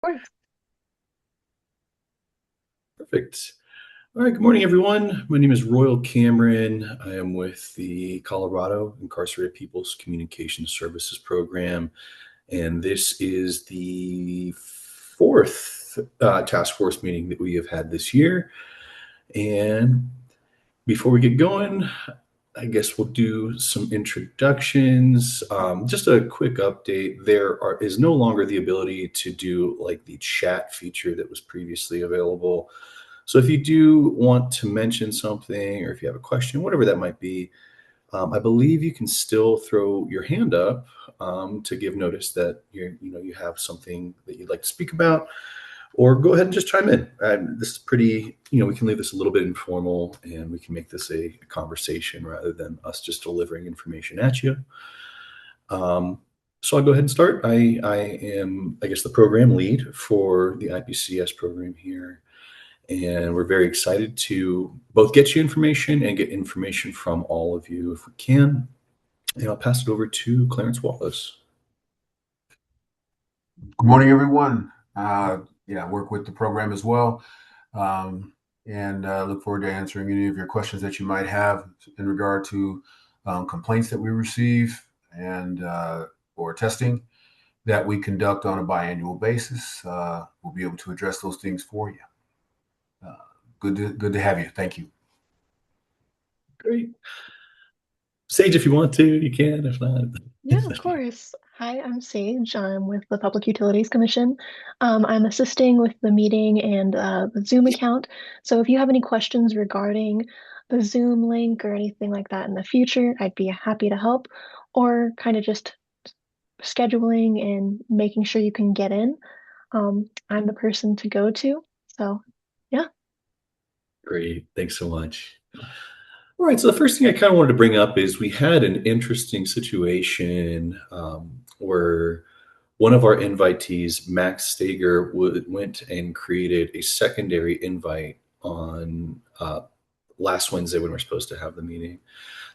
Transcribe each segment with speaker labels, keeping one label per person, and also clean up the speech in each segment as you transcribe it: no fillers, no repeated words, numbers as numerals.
Speaker 1: Course.
Speaker 2: Perfect. All right. Good morning, everyone. My name is Royal Cameron. I am with the Colorado Incarcerated People's Communication Services Program, and this is the fourth task force meeting that we have had this year. And before we get going, I guess we'll do some introductions. Just a quick update. Is no longer the ability to do like the chat feature that was previously available. So if you do want to mention something or if you have a question, whatever that might be, I believe you can still throw your hand up to give notice that you have something that you'd like to speak about, or go ahead and just chime in. This is pretty, we can leave this a little bit informal and we can make this a conversation rather than us just delivering information at you. So I'll go ahead and start. I am, I guess, the program lead for the IPCS program here. And we're very excited to both get you information and get information from all of you if we can. And I'll pass it over to Clarence Wallace.
Speaker 3: Good morning, everyone. Yeah, I work with the program as well, um, and look forward to answering any of your questions that you might have in regard to complaints that we receive and or testing that we conduct on a biannual basis. We'll be able to address those things for you. Uh, good to have you. Thank you.
Speaker 2: Great. Sage, if you want to, you can. If not,
Speaker 1: Yeah, of course. Hi, I'm Sage. I'm with the Public Utilities Commission. I'm assisting with the meeting and the Zoom account. So if you have any questions regarding the Zoom link or anything like that in the future, I'd be happy to help, or kind of just scheduling and making sure you can get in. I'm the person to go to. So yeah.
Speaker 2: great. Thanks so much. All right. So the first thing I kind of wanted to bring up is we had an interesting situation where one of our invitees, Max Stager, went and created a secondary invite on last Wednesday when we're supposed to have the meeting.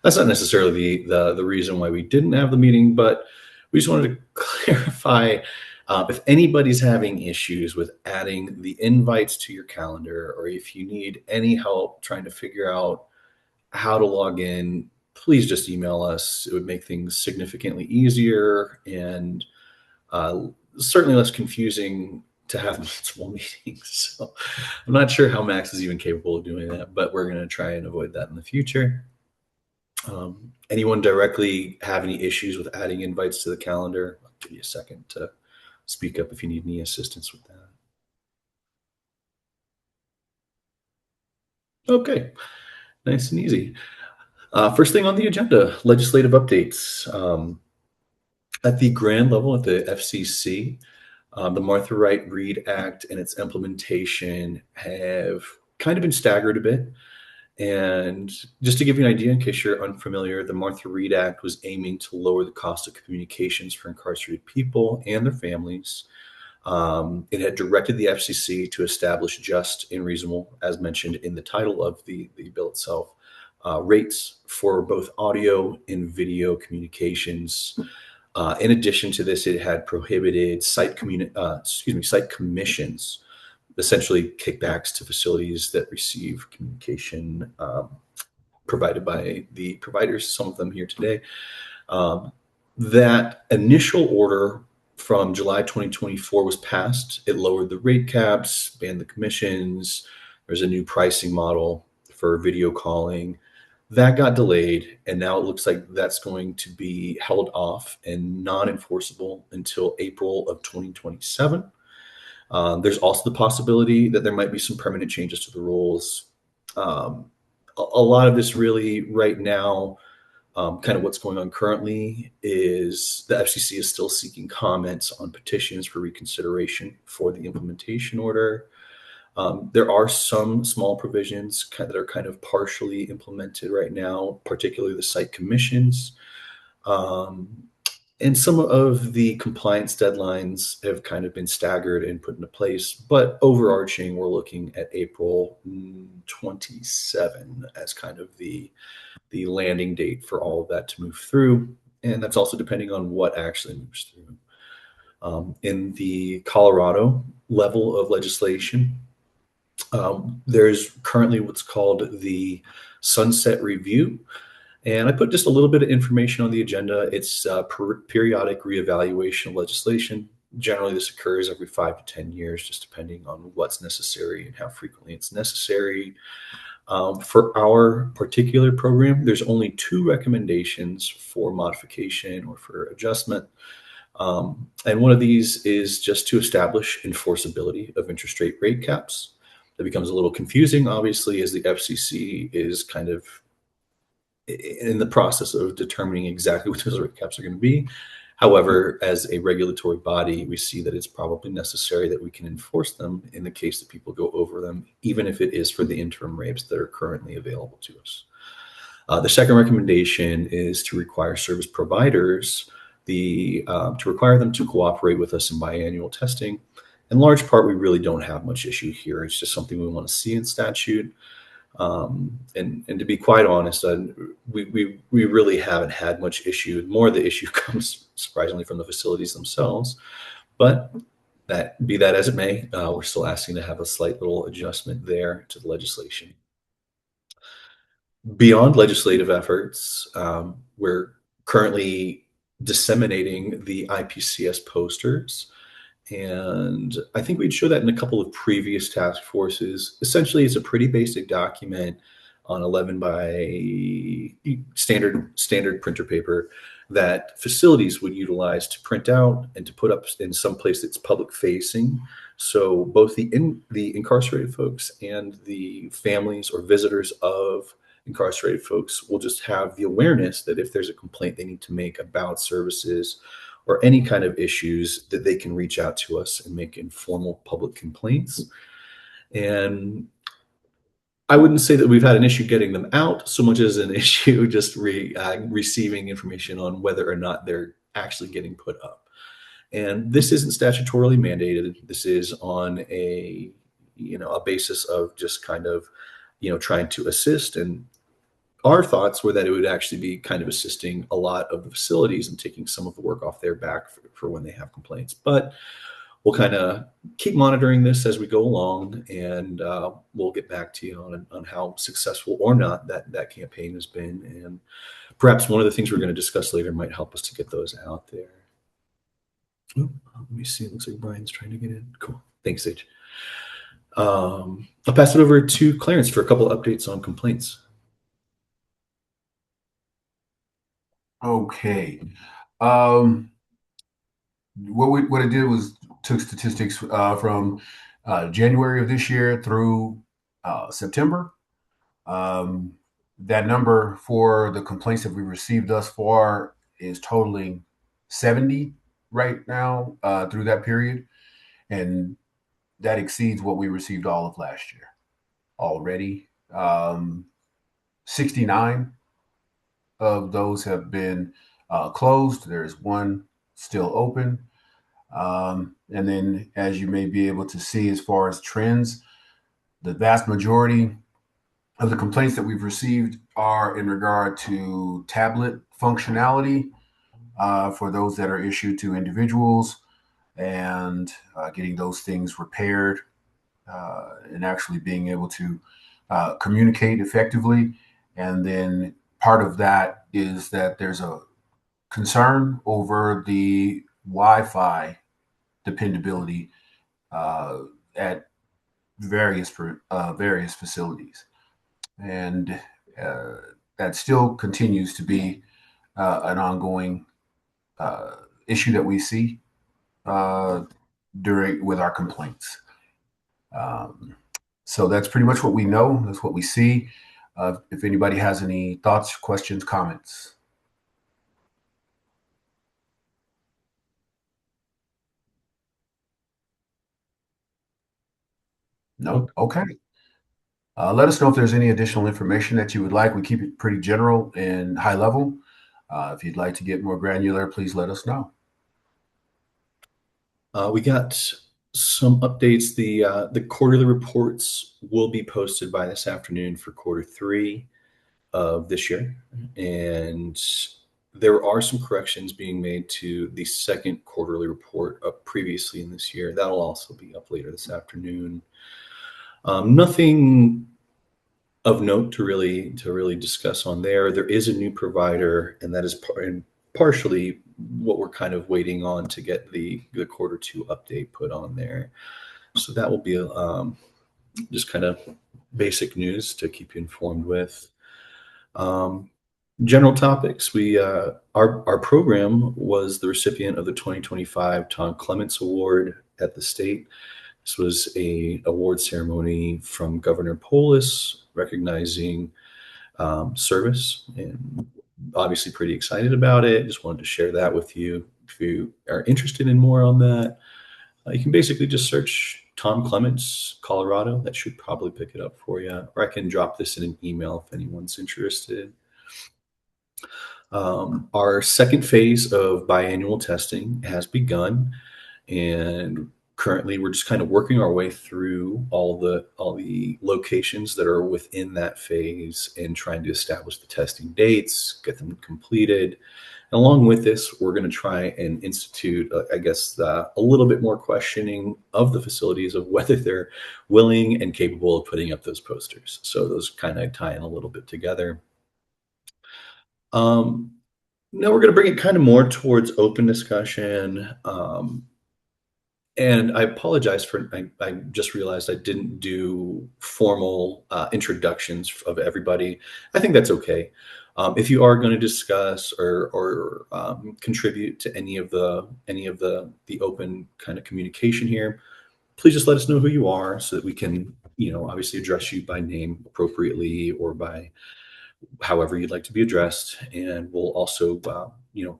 Speaker 2: That's not necessarily the reason why we didn't have the meeting, but we just wanted to clarify if anybody's having issues with adding the invites to your calendar, or if you need any help trying to figure out how to log in, please just email us. It would make things significantly easier and uh, certainly less confusing to have multiple meetings. So I'm not sure how Max is even capable of doing that, but we're going to try and avoid that in the future. Anyone directly have any issues with adding invites to the calendar? I'll give you a second to speak up if you need any assistance with that. Okay, nice and easy. First thing on the agenda, legislative updates. At the grand level at the FCC, the Martha Wright Reed Act and its implementation have kind of been staggered a bit. And just to give you an idea, in case you're unfamiliar, the Martha Reed Act was aiming to lower the cost of communications for incarcerated people and their families. It had directed the FCC to establish just and reasonable, as mentioned in the title of the bill itself, rates for both audio and video communications. In addition to this, it had prohibited site commissions, essentially kickbacks to facilities that receive communication provided by the providers, some of them here today. Um, that initial order from July 2024 was passed. It lowered the rate caps, banned the commissions. There's a new pricing model for video calling. That got delayed, and now it looks like that's going to be held off and non enforceable until April of 2027. There's also the possibility that there might be some permanent changes to the rules. Um, a lot of this, really, right now, kind of what's going on currently is the FCC is still seeking comments on petitions for reconsideration for the implementation order. There are some small provisions that are kind of partially implemented right now, particularly the site commissions. Um, and some of the compliance deadlines have kind of been staggered and put into place. But overarching, we're looking at April 27 as kind of the landing date for all of that to move through. And that's also depending on what actually moves through. In the Colorado level of legislation, there's currently what's called the Sunset Review. And I put just a little bit of information on the agenda. It's periodic reevaluation of legislation. Generally, this occurs every 5 to 10 years, just depending on what's necessary and how frequently it's necessary. For our particular program, there's only two recommendations for modification or for adjustment. And one of these is just to establish enforceability of interest rate caps. That becomes a little confusing, obviously, as the FCC is kind of in the process of determining exactly what those rate caps are going to be. However, as a regulatory body, we see that it's probably necessary that we can enforce them in the case that people go over them, even if it is for the interim rates that are currently available to us. The second recommendation is to require service providers to require them to cooperate with us in biannual testing. In large part, we really don't have much issue here. It's just something we want to see in statute. And to be quite honest, we really haven't had much issue. More of the issue comes surprisingly from the facilities themselves. But be that as it may, we're still asking to have a slight little adjustment there to the legislation. Beyond legislative efforts, we're currently disseminating the IPCS posters. And I think we'd show that in a couple of previous task forces. Essentially, it's a pretty basic document on 11 by standard printer paper that facilities would utilize to print out and to put up in some place that's public facing. So both the incarcerated folks and the families or visitors of incarcerated folks will just have the awareness that if there's a complaint they need to make about services or any kind of issues, that they can reach out to us and make informal public complaints. And I wouldn't say that we've had an issue getting them out so much as an issue just receiving information on whether or not they're actually getting put up. And this isn't statutorily mandated. This is on a basis of just kind of trying to assist. And our thoughts were that it would actually be kind of assisting a lot of the facilities and taking some of the work off their back for when they have complaints. But we'll kind of keep monitoring this as we go along, and we'll get back to you on how successful or not that campaign has been. And perhaps one of the things we're going to discuss later might help us to get those out there. Let me see. It looks like Brian's trying to get in. Cool. Thanks, Sage. I'll pass it over to Clarence for a couple of updates on complaints.
Speaker 3: Okay. What I did was took statistics from January of this year through September. That number for the complaints that we received thus far is totaling 70 right now through that period. And that exceeds what we received all of last year already. 69 of those have been closed. There's one still open. And then, as you may be able to see, as far as trends, the vast majority of the complaints that we've received are in regard to tablet functionality for those that are issued to individuals, and getting those things repaired and actually being able to communicate effectively. And then part of that is that there's a concern over the Wi-Fi dependability at various facilities, and that still continues to be an ongoing issue that we see with our complaints. So that's pretty much what we know. That's what we see. If anybody has any thoughts, questions, comments. No? Okay. Let us know if there's any additional information that you would like. We keep it pretty general and high level. If you'd like to get more granular, please let us know.
Speaker 2: We got some updates. The quarterly reports will be posted by this afternoon for quarter 3 of this year. And there are some corrections being made to the second quarterly report up previously in this year. That'll also be up later this afternoon. Nothing of note to really discuss on there. There is a new provider, and that is partially what we're kind of waiting on to get the quarter two update put on there. So that will be just kind of basic news to keep you informed with. General topics. We our program was the recipient of the 2025 Tom Clements Award at the state. This was a award ceremony from Governor Polis recognizing service, and obviously pretty excited about it. Just wanted to share that with you. If you are interested in more on that, you can basically just search Tom Clements, Colorado. That should probably pick it up for you. Or I can drop this in an email if anyone's interested. Our second phase of biannual testing has begun, and currently we're just kind of working our way through all the locations that are within that phase and trying to establish the testing dates, get them completed. And along with this, we're going to try and institute, a little bit more questioning of the facilities of whether they're willing and capable of putting up those posters. So those kind of tie in a little bit together. Now we're going to bring it kind of more towards open discussion. And I apologize for, I just realized I didn't do formal introductions of everybody. I think that's okay. If you are going to discuss or contribute to any of the open kind of communication here, please just let us know who you are so that we can, obviously address you by name appropriately or by however you'd like to be addressed. And we'll also,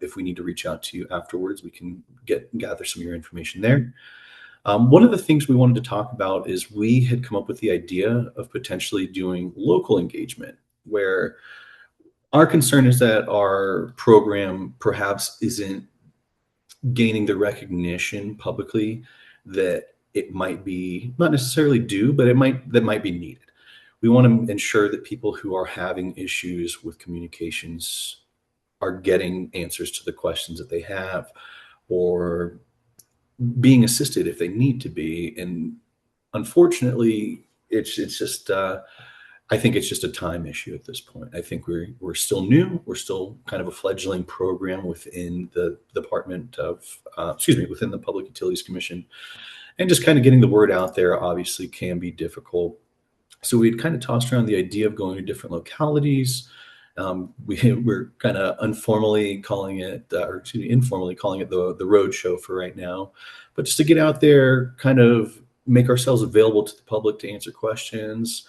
Speaker 2: if we need to reach out to you afterwards, we can gather some of your information there. One of the things we wanted to talk about is we had come up with the idea of potentially doing local engagement, where our concern is that our program perhaps isn't gaining the recognition publicly that it might be not necessarily due, but that might be needed. We want to ensure that people who are having issues with communications are getting answers to the questions that they have, or being assisted if they need to be. And unfortunately, it's just I think it's just a time issue at this point. I think we're still new. We're still kind of a fledgling program within the Department of within the Public Utilities Commission, and just kind of getting the word out there obviously can be difficult. So we'd kind of tossed around the idea of going to different localities. We're kind of informally calling it the road show for right now, but just to get out there, kind of make ourselves available to the public to answer questions,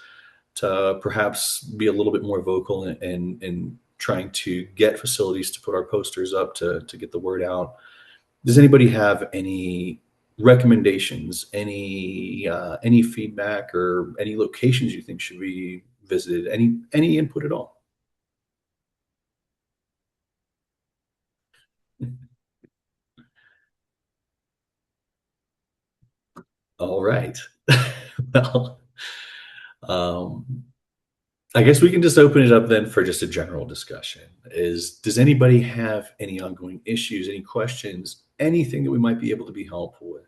Speaker 2: to perhaps be a little bit more vocal and trying to get facilities to put our posters up to get the word out. Does anybody have any recommendations, any feedback, or any locations you think should be visited? Any input at all? All right. Well, I guess we can just open it up then for just a general discussion. Does anybody have any ongoing issues, any questions, anything that we might be able to be helpful with?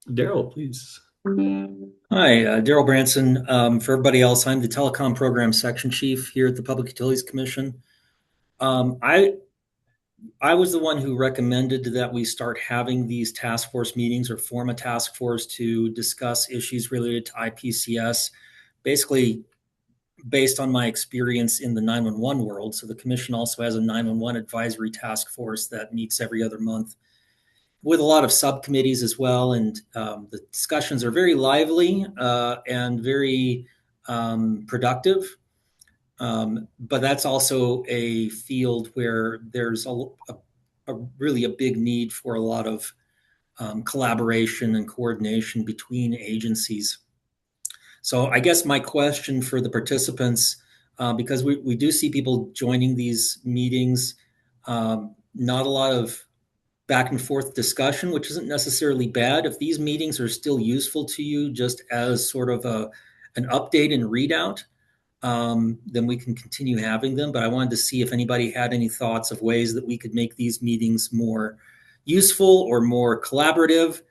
Speaker 2: Daryl, please.
Speaker 4: Hi, Daryl Branson. For everybody else, I'm the Telecom Program Section Chief here at the Public Utilities Commission. I was the one who recommended that we start having these task force meetings or form a task force to discuss issues related to IPCS, basically based on my experience in the 911 world. So the commission also has a 911 advisory task force that meets every other month with a lot of subcommittees as well. And the discussions are very lively and very productive. But that's also a field where there's really a big need for a lot of collaboration and coordination between agencies. So I guess my question for the participants, because we do see people joining these meetings, not a lot of back and forth discussion, which isn't necessarily bad. If these meetings are still useful to you just as sort of an update and readout, then we can continue having them. But I wanted to see if anybody had any thoughts of ways that we could make these meetings more useful or more collaborative.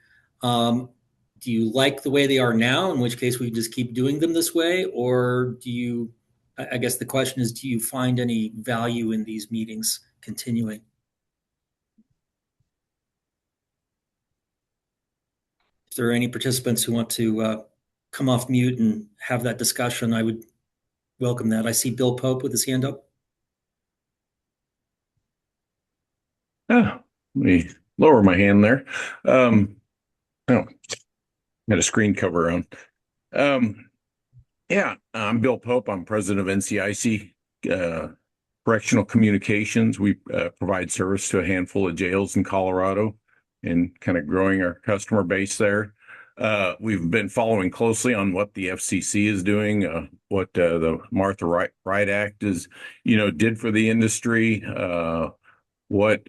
Speaker 4: Do you like the way they are now, in which case we just keep doing them this way? Or do you, I guess the question is, do you find any value in these meetings continuing? If there are any participants who want to come off mute and have that discussion, I would welcome that. I see Bill Pope with his hand up.
Speaker 5: Let me lower my hand there. Oh, got a screen cover on. Yeah, I'm Bill Pope. I'm president of NCIC Correctional Communications. We provide service to a handful of jails in Colorado and kind of growing our customer base there. We've been following closely on what the FCC is doing, what the Martha Wright Act is, did for the industry, what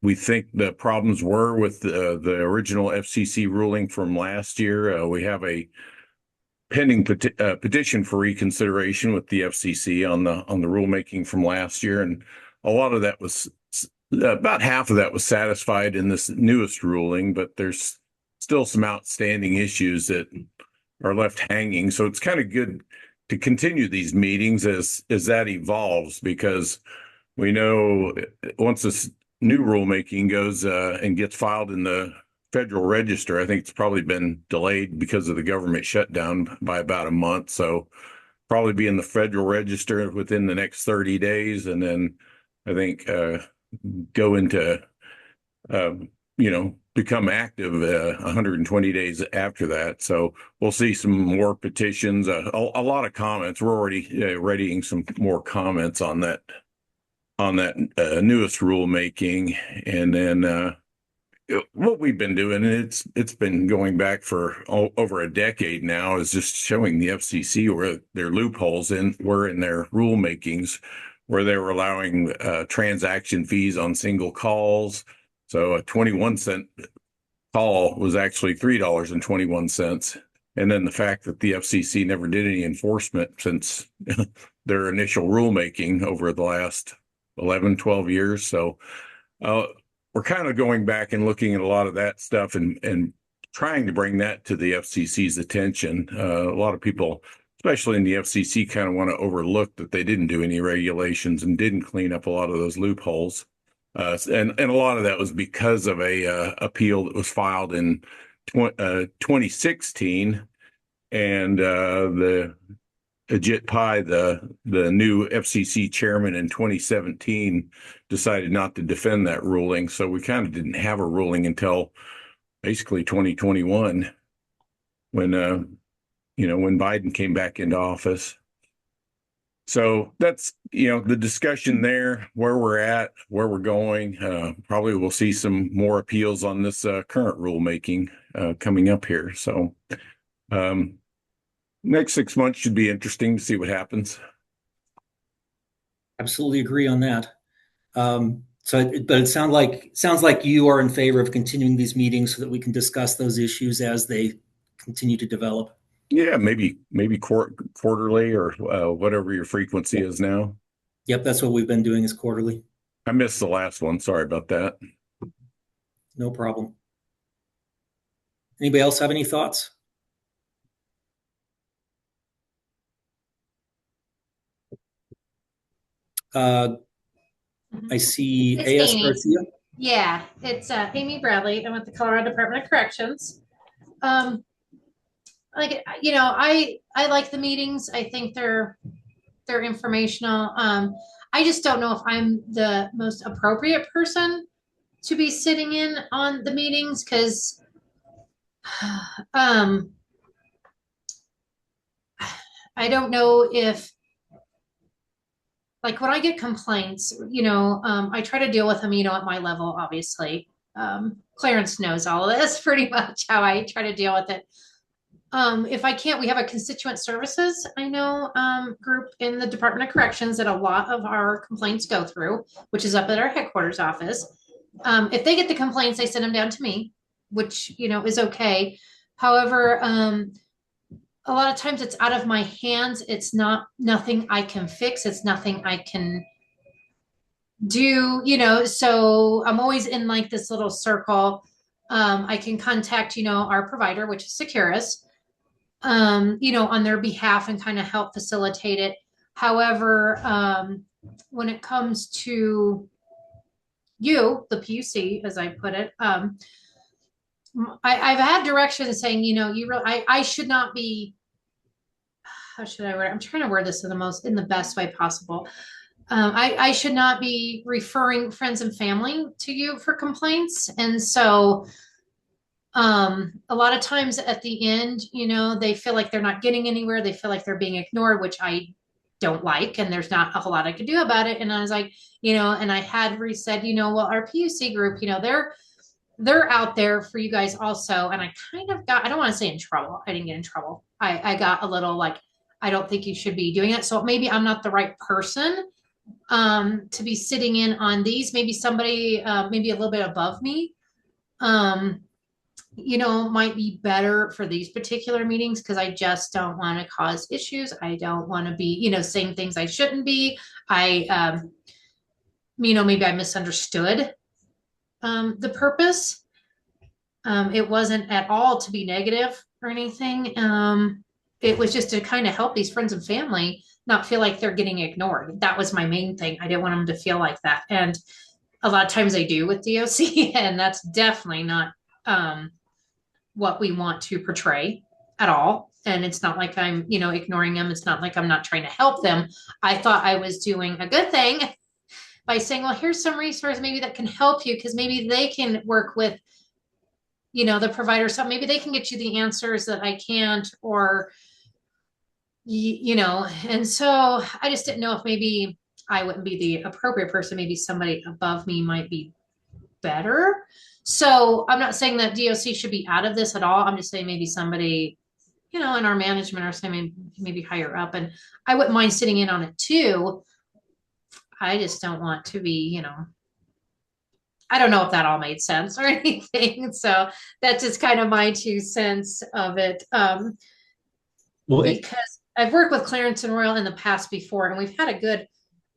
Speaker 5: we think the problems were with the original FCC ruling from last year. We have a pending petition for reconsideration with the FCC on the rulemaking from last year, and a lot of that was about half of that was satisfied in this newest ruling, but there's still some outstanding issues that are left hanging. So it's kind of good to continue these meetings as that evolves, because we know once this new rulemaking goes and gets filed in the Federal Register, I think it's probably been delayed because of the government shutdown by about a month. So probably be in the Federal Register within the next 30 days. And then I think go into, become active 120 days after that. So we'll see some more petitions, a lot of comments. We're already readying some more comments on that newest rulemaking. And then what we've been doing, and it's been going back for over a decade now, is just showing the FCC where their loopholes were in their rulemakings, where they were allowing transaction fees on single calls. So a 21-cent call was actually $3.21. And then the fact that the FCC never did any enforcement since their initial rulemaking over the last 11, 12 years. So we're kind of going back and looking at a lot of that stuff and trying to bring that to the FCC's attention. A lot of people, especially in the FCC, kind of want to overlook that they didn't do any regulations and didn't clean up a lot of those loopholes. And a lot of that was because of a appeal that was filed in 2016, and Ajit Pai, the new FCC chairman in 2017, decided not to defend that ruling. So we kind of didn't have a ruling until basically 2021, when when Biden came back into office. So that's the discussion there, where we're at, where we're going. Probably we'll see some more appeals on this current rulemaking coming up here. So next 6 months should be interesting to see what happens.
Speaker 4: Absolutely agree on that. But it sounds like you are in favor of continuing these meetings so that we can discuss those issues as they continue to develop.
Speaker 5: Yeah, maybe quarterly or whatever your frequency is now.
Speaker 4: Yep, that's what we've been doing, is quarterly.
Speaker 5: I missed the last one. Sorry about that.
Speaker 4: No problem. Anybody else have any thoughts? I see A.S. Garcia.
Speaker 6: Yeah, it's Amy Bradley. I'm with the Colorado Department of Corrections. I like the meetings. I think they're informational. I just don't know if I'm the most appropriate person to be sitting in on the meetings, because I don't know if, like, when I get complaints, I try to deal with them, at my level, obviously. Clarence knows all of this, pretty much how I try to deal with it. If I can't, we have a constituent services, group in the Department of Corrections that a lot of our complaints go through, which is up at our headquarters office. If they get the complaints, they send them down to me, which, is okay. However, a lot of times it's out of my hands. It's not nothing I can fix. It's nothing I can do, so I'm always in like this little circle. I can contact, our provider, which is Securus, on their behalf and kind of help facilitate it. However, when it comes to you, the PUC, as I put it, I've had directions saying, I should not be, how should I word it? I'm trying to word this in the best way possible. I should not be referring friends and family to you for complaints. And so a lot of times at the end, they feel like they're not getting anywhere. They feel like they're being ignored, which I don't like. And there's not a whole lot I could do about it. And I was like, and I had said, well, our PUC group, they're out there for you guys also. And I kind of got, I don't want to say in trouble. I didn't get in trouble. I got a little like, I don't think you should be doing it. So maybe I'm not the right person to be sitting in on these. Maybe somebody maybe a little bit above me might be better for these particular meetings, because I just don't want to cause issues. I don't want to be saying things I shouldn't be. I maybe I misunderstood the purpose. It wasn't at all to be negative or anything. It was just to kind of help these friends and family not feel like they're getting ignored. That was my main thing. I didn't want them to feel like that. And a lot of times they do with DOC, and that's definitely not what we want to portray at all. And it's not like I'm, ignoring them. It's not like I'm not trying to help them. I thought I was doing a good thing by saying, well, here's some resource maybe that can help you, because maybe they can work with the provider. So maybe they can get you the answers that I can't, or and so I just didn't know if maybe I wouldn't be the appropriate person. Maybe somebody above me might be better. So I'm not saying that DOC should be out of this at all. I'm just saying maybe somebody, in our management, or something maybe higher up. And I wouldn't mind sitting in on it too. I just don't want to be, I don't know if that all made sense or anything. So that's just kind of my 2 cents of it.
Speaker 2: Well,
Speaker 6: Because I've worked with Clarence and Royal in the past before, and we've had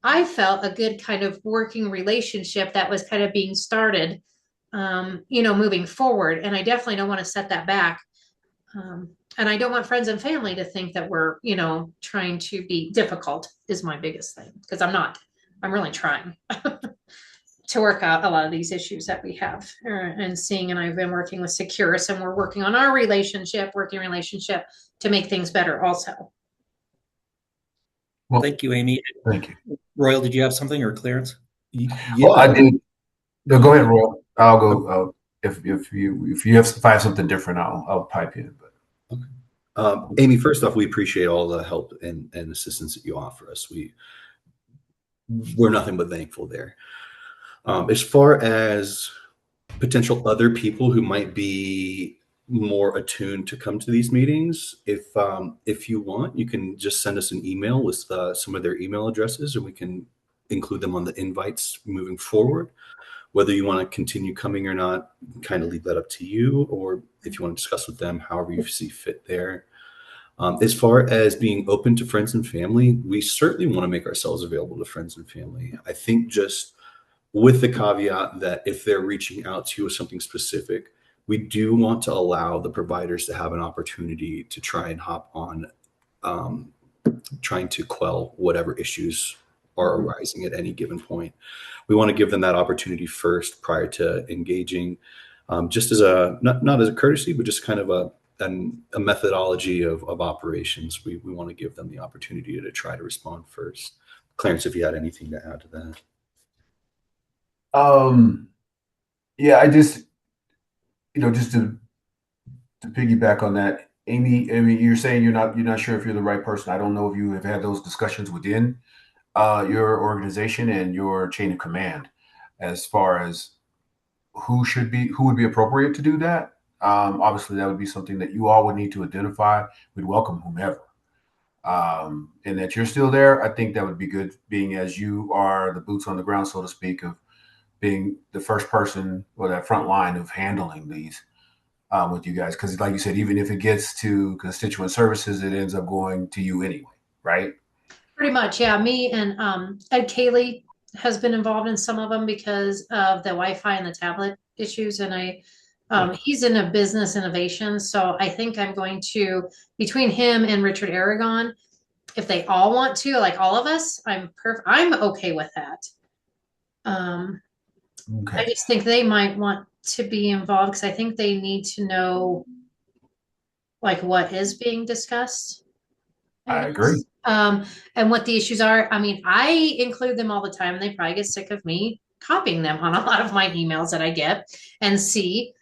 Speaker 6: I felt a good kind of working relationship that was kind of being started, moving forward. And I definitely don't want to set that back. And I don't want friends and family to think that we're, trying to be difficult is my biggest thing, because I'm not. I'm really trying to work out a lot of these issues that we have and seeing. And I've been working with Securus, and we're working on our working relationship to make things better also.
Speaker 4: Well, thank you, Amy.
Speaker 3: Thank you.
Speaker 4: Royal, did you have something, or Clarence?
Speaker 2: yeah,
Speaker 3: well, I did. No, go ahead, Royal. I'll go. If you have something different, I'll pipe in. But
Speaker 2: okay. Amy, first off, we appreciate all the help and assistance that you offer us. We're nothing but thankful there. As far as potential other people who might be more attuned to come to these meetings, if you want, you can just send us an email with some of their email addresses, and we can include them on the invites moving forward. Whether you want to continue coming or not, kind of leave that up to you, or if you want to discuss with them, however you see fit there. As far as being open to friends and family, we certainly want to make ourselves available to friends and family. I think just with the caveat that if they're reaching out to you with something specific, we do want to allow the providers to have an opportunity to try and hop on, trying to quell whatever issues are arising at any given point. We want to give them that opportunity first prior to engaging, just as not as a courtesy, but just kind of a methodology of operations. We want to give them the opportunity to try to respond first. Clarence, if you had anything to add to that.
Speaker 3: Yeah, I just, just to piggyback on that, Amy, you're saying you're not sure if you're the right person. I don't know if you have had those discussions within your organization and your chain of command, as far as who would be appropriate to do that. Obviously, that would be something that you all would need to identify. We'd welcome whomever. And that you're still there, I think that would be good, being as you are the boots on the ground, so to speak, of being the first person or that front line of handling these. with you guys? Because like you said, even if it gets to constituent services, it ends up going to you anyway, right?
Speaker 6: Pretty much, yeah. Me and Ed Cayley has been involved in some of them because of the Wi-Fi and the tablet issues. And he's in a business innovation. So I think I'm going to, between him and Richard Aragon, if they all want to, like all of us, I'm okay with that. I
Speaker 3: Okay.
Speaker 6: just think they might want to be involved because I think they need to know like what is being discussed, I
Speaker 3: I agree.
Speaker 6: guess. And what the issues are. I mean, I include them all the time. And they probably get sick of me copying them on a lot of my emails that I get and see.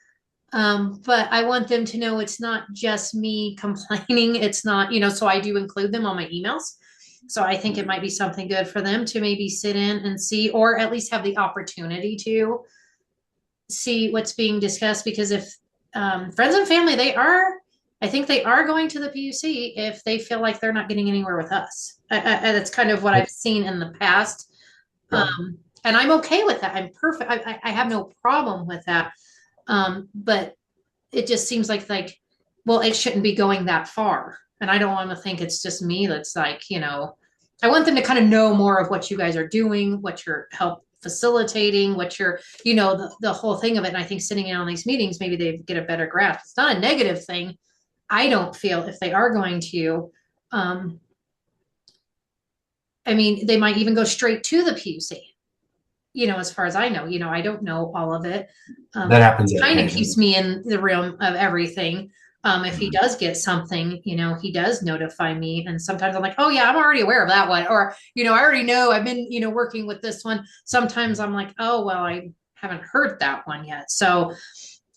Speaker 6: But I want them to know it's not just me complaining. It's not, so I do include them on my emails. So I think it might be something good for them to maybe sit in and see, or at least have the opportunity to see what's being discussed. Because if friends and family, I think they are going to the PUC if they feel like they're not getting anywhere with us. That's kind of what I've seen in the past. And I'm okay with that. I'm perfect. I have no problem with that. But it just seems like, well, it shouldn't be going that far. And I don't want to think it's just me that's like, I want them to kind of know more of what you guys are doing, what you're help facilitating, what you're, the whole thing of it. And I think sitting in on these meetings, maybe they get a better grasp. It's not a negative thing. I don't feel if they are going to, um, I mean, they might even go straight to the PUC. As far as I know, I don't know all of it.
Speaker 3: That happens
Speaker 6: Kind of
Speaker 3: occasionally.
Speaker 6: keeps me in the realm of everything. If he does get something, he does notify me. And sometimes I'm like, oh yeah, I'm already aware of that one. Or, I already know I've been, working with this one. Sometimes I'm like, oh, well, I haven't heard that one yet. So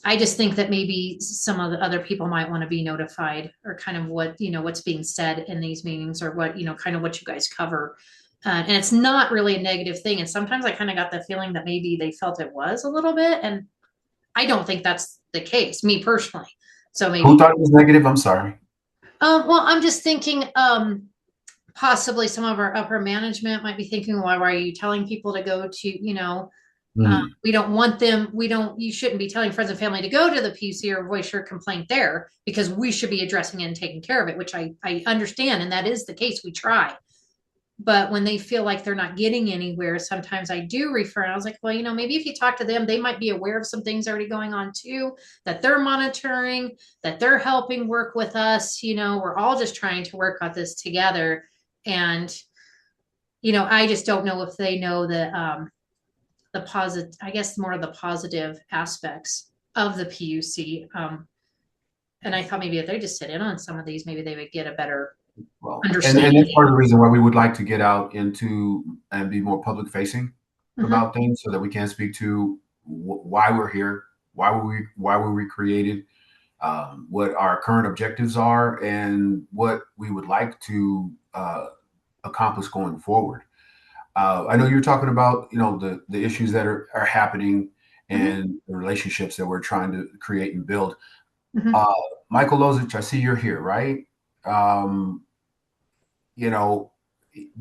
Speaker 6: I just think that maybe some of the other people might want to be notified or kind of what, what's being said in these meetings or what, kind of what you guys cover. And it's not really a negative thing. And sometimes I kind of got the feeling that maybe they felt it was a little bit. And I don't think that's the case, me personally. So maybe.
Speaker 3: Who thought it was negative? I'm sorry.
Speaker 6: Well, I'm just thinking possibly some of our upper management might be thinking, why are you telling people to go to, we don't want them, you shouldn't be telling friends and family to go to the PC or voice your complaint there because we should be addressing it and taking care of it, which I understand. And that is the case. We try. But when they feel like they're not getting anywhere, sometimes I do refer. And I was like, well, maybe if you talk to them, they might be aware of some things already going on too, that they're monitoring, that they're helping work with us. We're all just trying to work on this together. And, I just don't know if they know the positive, I guess more of the positive aspects of the PUC. And I thought maybe if they just sit in on some of these, maybe they would get a better
Speaker 3: Well, and
Speaker 6: understanding.
Speaker 3: that's part of the reason why we would like to get out into and be more public facing about things so that we can speak to why we're here, why were we created, what our current objectives are, and what we would like to accomplish going forward. I know you're talking about the issues that are happening and the relationships that we're trying to create and build. Michael Lozich, I see you're here, right?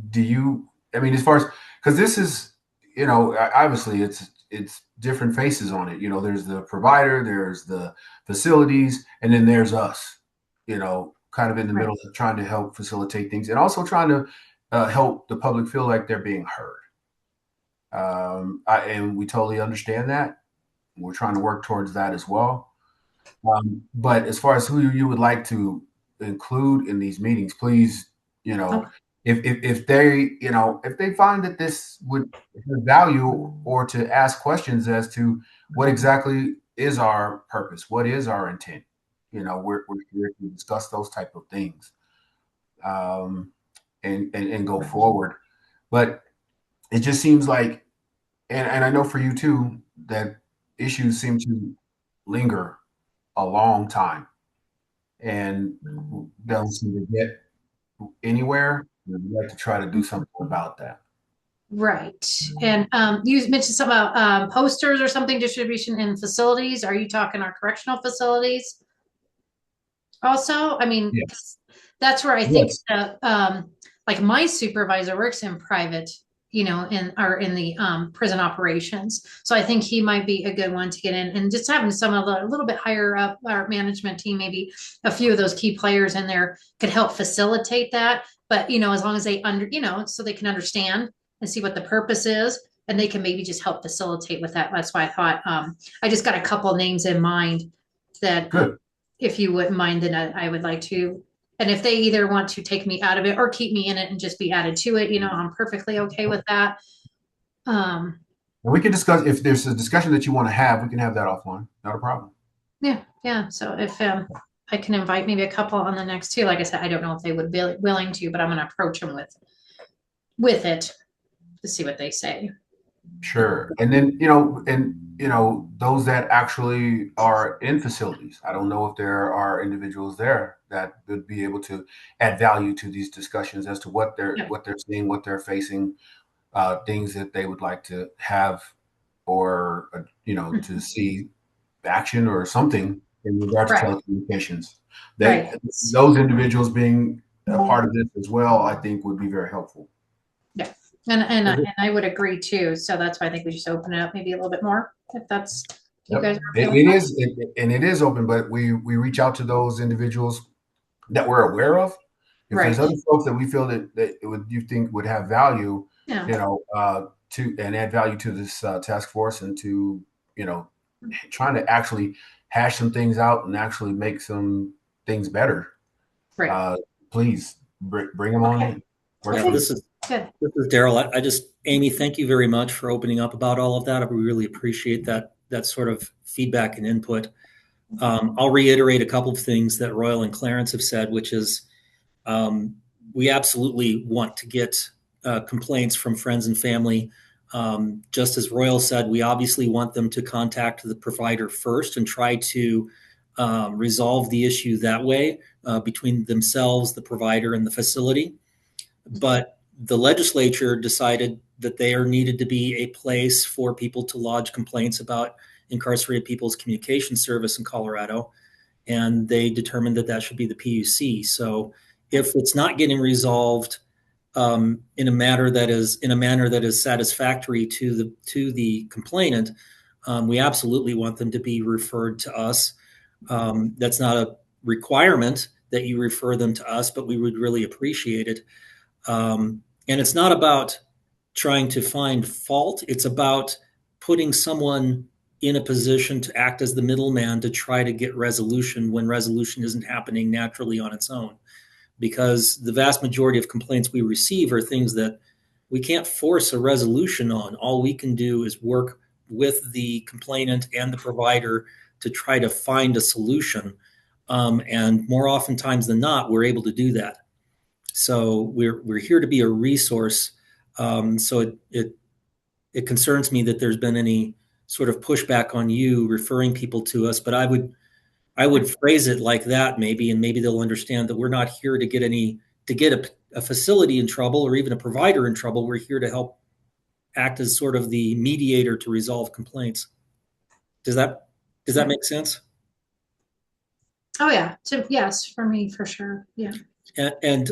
Speaker 3: Do you, I mean, as far as, because this is, obviously it's different faces on it. There's the provider, there's the facilities, and then there's us, kind of in the middle of trying to help facilitate things and also trying to help the public feel like they're being heard. And we totally understand that. We're trying to work towards that as well. But as far as who you would like to include in these meetings, please, if they find that this would value or to ask questions as to what exactly is our purpose, what is our intent, we're here to discuss those type of things, and go forward. But it just seems like, and I know for you too, that issues seem to linger a long time and don't seem to get anywhere. We'd like to try to do something about that.
Speaker 6: Right. And you mentioned some about posters or something, distribution in facilities. Are you talking our correctional facilities? Also, I mean, that's where I think
Speaker 3: Yes.
Speaker 6: like my supervisor works in private, in the prison operations. So I think he might be a good one to get in, and just having some of the a little bit higher up our management team, maybe a few of those key players in there could help facilitate that. But as long as they so they can understand and see what the purpose is, and they can maybe just help facilitate with that. That's why I thought I just got a couple names in mind that if you wouldn't mind, then I would like to. And if they either want to take me out of it or keep me in it and just be added to it, I'm perfectly okay with that.
Speaker 3: And we can discuss, if there's a discussion that you want to have, we can have that offline. Not a problem.
Speaker 6: Yeah. So if I can invite maybe a couple on the next two, like I said, I don't know if they would be willing to, but I'm going to approach them with it to see what they say.
Speaker 3: Sure. And then, those that actually are in facilities, I don't know if there are individuals there that would be able to add value to these discussions as to what they're seeing, what they're facing, things that they would like to have, or to see action or something in regard to telecommunications. Those individuals being a part of this as well, I think would be very helpful.
Speaker 6: Yeah. And I would agree too. So that's why I think we just open it up maybe a little bit more, if that's you guys are feeling
Speaker 3: it is open, but we reach out to those individuals that we're aware of. If there's other folks that we feel that you think would have value, to and add value to this task force, and to trying to actually hash some things out and actually make some things better. Please bring them on in.
Speaker 4: This is Daryl. Amy, thank you very much for opening up about all of that. We really appreciate that sort of feedback and input. I'll reiterate a couple of things that Royal and Clarence have said, which is we absolutely want to get complaints from friends and family. Just as Royal said, we obviously want them to contact the provider first and try to resolve the issue that way between themselves, the provider, and the facility. But the legislature decided that there needed to be a place for people to lodge complaints about incarcerated people's communication service in Colorado, and they determined that should be the PUC. So if it's not getting resolved in a manner that is satisfactory to the complainant, we absolutely want them to be referred to us. That's not a requirement that you refer them to us, but we would really appreciate it. And it's not about trying to find fault. It's about putting someone in a position to act as the middleman to try to get resolution when resolution isn't happening naturally on its own. Because the vast majority of complaints we receive are things that we can't force a resolution on. All we can do is work with the complainant and the provider to try to find a solution. And more oftentimes than not, we're able to do that. So we're here to be a resource. So it concerns me that there's been any sort of pushback on you referring people to us, but I would phrase it like that maybe, and maybe they'll understand that we're not here to get a facility in trouble or even a provider in trouble. We're here to help act as sort of the mediator to resolve complaints. Does that make sense?
Speaker 6: Oh yeah. So yes, for me, for sure. Yeah.
Speaker 4: And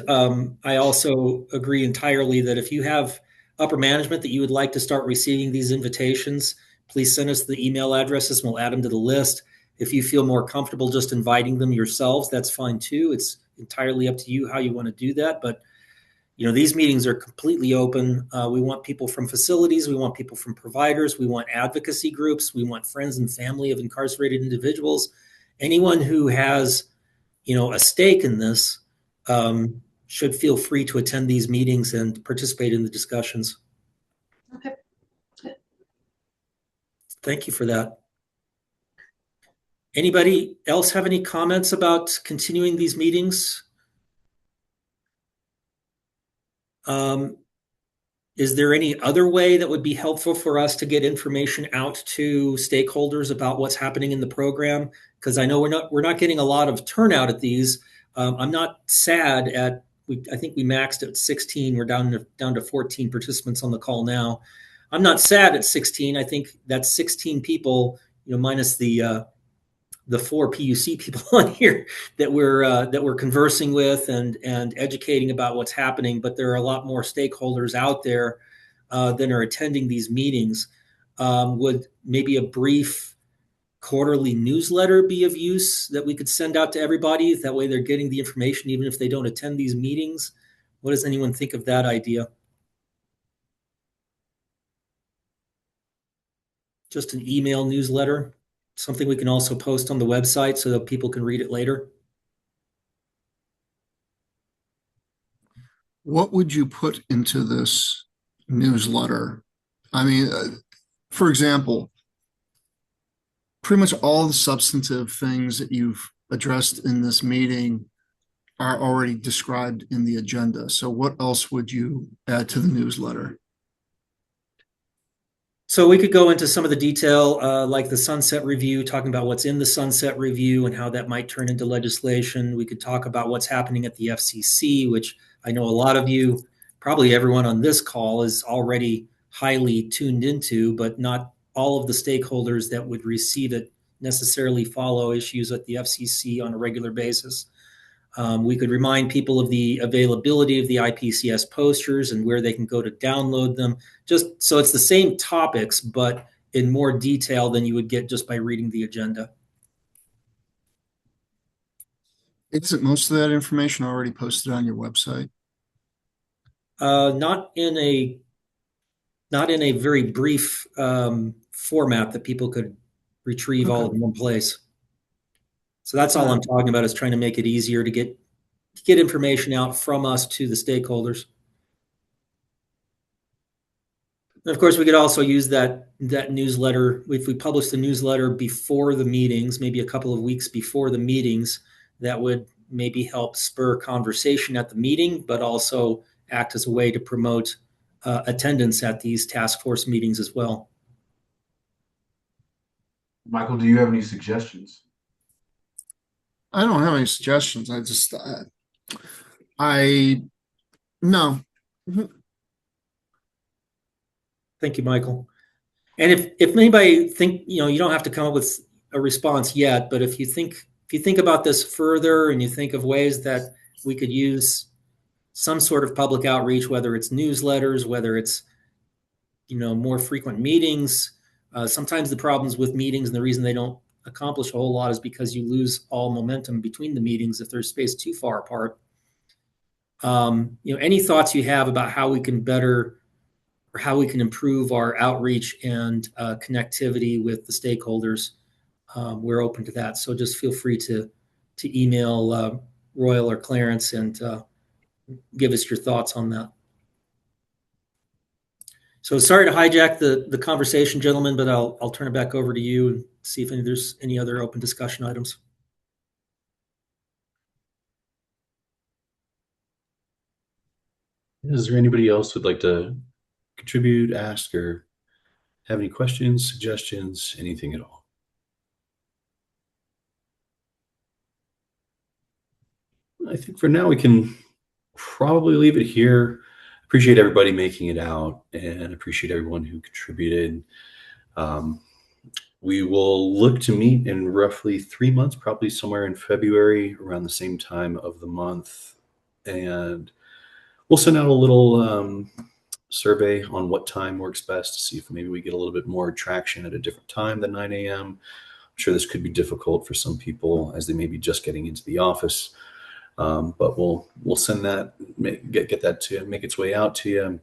Speaker 4: I also agree entirely that if you have upper management that you would like to start receiving these invitations, please send us the email addresses and we'll add them to the list. If you feel more comfortable just inviting them yourselves, that's fine too. It's entirely up to you how you want to do that. But these meetings are completely open. We want people from facilities. We want people from providers. We want advocacy groups. We want friends and family of incarcerated individuals. Anyone who has, a stake in this should feel free to attend these meetings and participate in the discussions.
Speaker 6: Okay. Good.
Speaker 4: Thank you for that. Anybody else have any comments about continuing these meetings? Is there any other way that would be helpful for us to get information out to stakeholders about what's happening in the program? Because I know we're not getting a lot of turnout at these. I'm not sad at. I think we maxed at 16. We're down to 14 participants on the call now. I'm not sad at 16. I think that's 16 people, minus the 4 PUC people on here that we're conversing with and educating about what's happening. But there are a lot more stakeholders out there that are attending these meetings, would maybe a brief quarterly newsletter be of use that we could send out to everybody? That way they're getting the information even if they don't attend these meetings. What does anyone think of that idea? Just an email newsletter, something we can also post on the website so that people can read it later.
Speaker 7: What would you put into this newsletter? I mean, for example, pretty much all the substantive things that you've addressed in this meeting are already described in the agenda. So what else would you add to the newsletter?
Speaker 4: So we could go into some of the detail, like the sunset review, talking about what's in the sunset review and how that might turn into legislation. We could talk about what's happening at the FCC, which I know a lot of you, probably everyone on this call, is already highly tuned into, but not all of the stakeholders that would receive it necessarily follow issues at the FCC on a regular basis. We could remind people of the availability of the IPCS posters and where they can go to download them, just so it's the same topics, but in more detail than you would get just by reading the agenda.
Speaker 7: Isn't most of that information already posted on your website?
Speaker 4: Not in a very brief format that people could retrieve all in one place. So that's all I'm talking about, is trying to make it easier to get information out from us to the stakeholders. And of course, we could also use that newsletter. If we publish the newsletter before the meetings, maybe a couple of weeks before the meetings, that would maybe help spur conversation at the meeting, but also act as a way to promote attendance at these task force meetings as well.
Speaker 3: Michael, do you have any suggestions?
Speaker 7: I don't have any suggestions. No.
Speaker 4: Thank you, Michael. And if anybody think, you don't have to come up with a response yet, but if you think about this further and you think of ways that we could use some sort of public outreach, whether it's newsletters, whether it's, more frequent meetings. Sometimes the problems with meetings and the reason they don't accomplish a whole lot is because you lose all momentum between the meetings if they're spaced too far apart. Any thoughts you have about how we can better, or how we can improve our outreach and connectivity with the stakeholders, we're open to that. So just feel free to email Royal or Clarence and give us your thoughts on that. So sorry to hijack the conversation, gentlemen, but I'll turn it back over to you and see if there's any other open discussion items.
Speaker 2: Is there anybody else who'd like to contribute, ask, or have any questions, suggestions, anything at all? I think for now we can probably leave it here. Appreciate everybody making it out and appreciate everyone who contributed. We will look to meet in roughly 3 months, probably somewhere in February, around the same time of the month. And we'll send out a little survey on what time works best to see if maybe we get a little bit more traction at a different time than 9 a.m. I'm sure this could be difficult for some people as they may be just getting into the office. But we'll send that, get that to make its way out to you.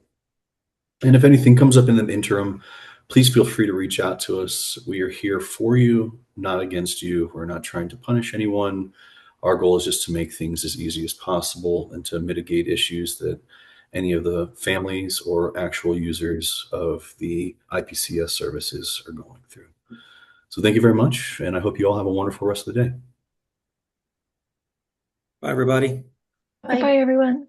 Speaker 2: And if anything comes up in the interim, please feel free to reach out to us. We are here for you, not against you. We're not trying to punish anyone. Our goal is just to make things as easy as possible and to mitigate issues that any of the families or actual users of the IPCS services are going through. So thank you very much, and I hope you all have a wonderful rest of the day.
Speaker 4: Bye, everybody.
Speaker 1: Bye, everyone.